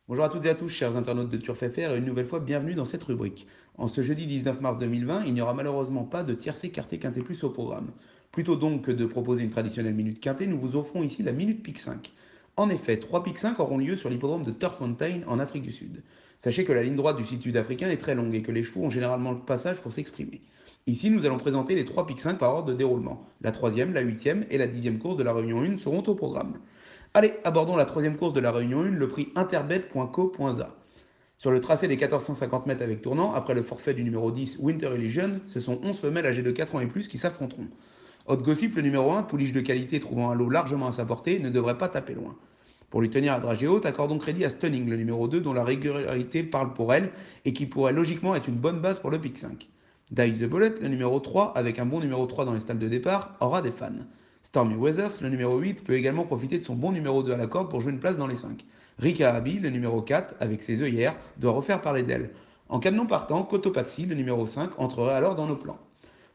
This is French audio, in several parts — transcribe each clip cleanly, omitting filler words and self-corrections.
Bonjour à toutes et à tous, chers internautes de TurfFR, et une nouvelle fois, bienvenue dans cette rubrique. En ce jeudi 19 mars 2020, il n'y aura malheureusement pas de tiercé quarté quinté plus au programme. Plutôt donc que de proposer une traditionnelle minute quinté, nous vous offrons ici la minute pique 5. En effet, 3 piques 5 auront lieu sur l'hippodrome de Turffontein en Afrique du Sud. Sachez que la ligne droite du site sud-africain est très longue et que les chevaux ont généralement le passage pour s'exprimer. Ici, nous allons présenter les 3 piques 5 par ordre de déroulement. La troisième, la huitième et la 10e course de la Réunion 1 seront au programme. Allez, abordons la troisième course de la Réunion 1, le prix interbet.co.za. Sur le tracé des 1450 mètres avec tournant, après le forfait du numéro 10 Winter Illusion, ce sont 11 femelles âgées de 4 ans et plus qui s'affronteront. Hot Gossip, le numéro 1, pouliche de qualité trouvant un lot largement à sa portée, ne devrait pas taper loin. Pour lui tenir à dragée haute, accordons crédit à Stunning, le numéro 2, dont la régularité parle pour elle et qui pourrait logiquement être une bonne base pour le pick 5. Dice the Bullet, le numéro 3, avec un bon numéro 3 dans les stalles de départ, aura des fans. Stormy Weathers, le numéro 8, peut également profiter de son bon numéro 2 à la corde pour jouer une place dans les 5. Rika Abi, le numéro 4, avec ses œillères, doit refaire parler d'elle. En cas de non partant, Cotopaxi, le numéro 5, entrerait alors dans nos plans.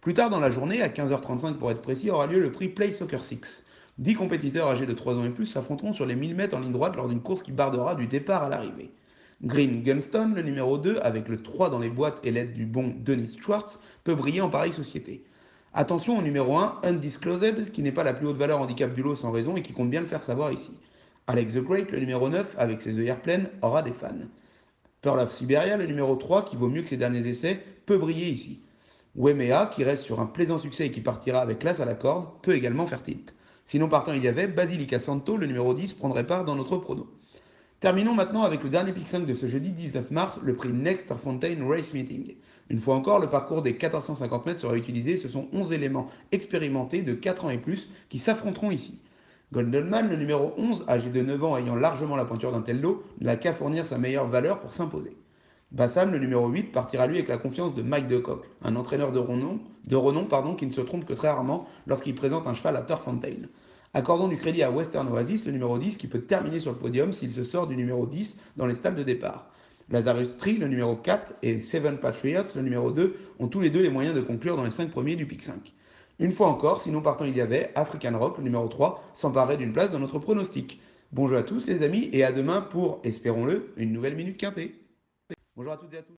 Plus tard dans la journée, à 15h35 pour être précis, aura lieu le prix Play Soccer 6. 10 compétiteurs âgés de 3 ans et plus s'affronteront sur les 1000 mètres en ligne droite lors d'une course qui bardera du départ à l'arrivée. Green Gunstone, le numéro 2, avec le 3 dans les boîtes et l'aide du bon Denis Schwartz, peut briller en pareille société. Attention au numéro 1, Undisclosed, qui n'est pas la plus haute valeur handicap du lot sans raison et qui compte bien le faire savoir ici. Alex the Great, le numéro 9, avec ses œillères pleines, aura des fans. Pearl of Siberia, le numéro 3, qui vaut mieux que ses derniers essais, peut briller ici. Wemea, qui reste sur un plaisant succès et qui partira avec classe à la corde, peut également faire tilt. Sinon partant il y avait Basilica Santo, le numéro 10, prendrait part dans notre prono. Terminons maintenant avec le dernier pick 5 de ce jeudi 19 mars, le prix Next Fontaine Race Meeting. Une fois encore, le parcours des 1450 mètres sera utilisé, ce sont 11 éléments expérimentés de 4 ans et plus qui s'affronteront ici. Goldenman, le numéro 11, âgé de 9 ans ayant largement la pointure d'un tel lot, n'a qu'à fournir sa meilleure valeur pour s'imposer. Bassam, le numéro 8, partira lui avec la confiance de Mike Decock, un entraîneur de renom qui ne se trompe que très rarement lorsqu'il présente un cheval à Turffontein. Accordons du crédit à Western Oasis, le numéro 10, qui peut terminer sur le podium s'il se sort du numéro 10 dans les stalles de départ. Lazarus Tree, le numéro 4, et Seven Patriots, le numéro 2, ont tous les deux les moyens de conclure dans les 5 premiers du pick 5. Une fois encore, si nous partons il y avait, African Rock, le numéro 3, s'emparait d'une place dans notre pronostic. Bonjour à tous les amis, et à demain pour, espérons-le, une nouvelle Minute Quintée. Bonjour à toutes et à tous.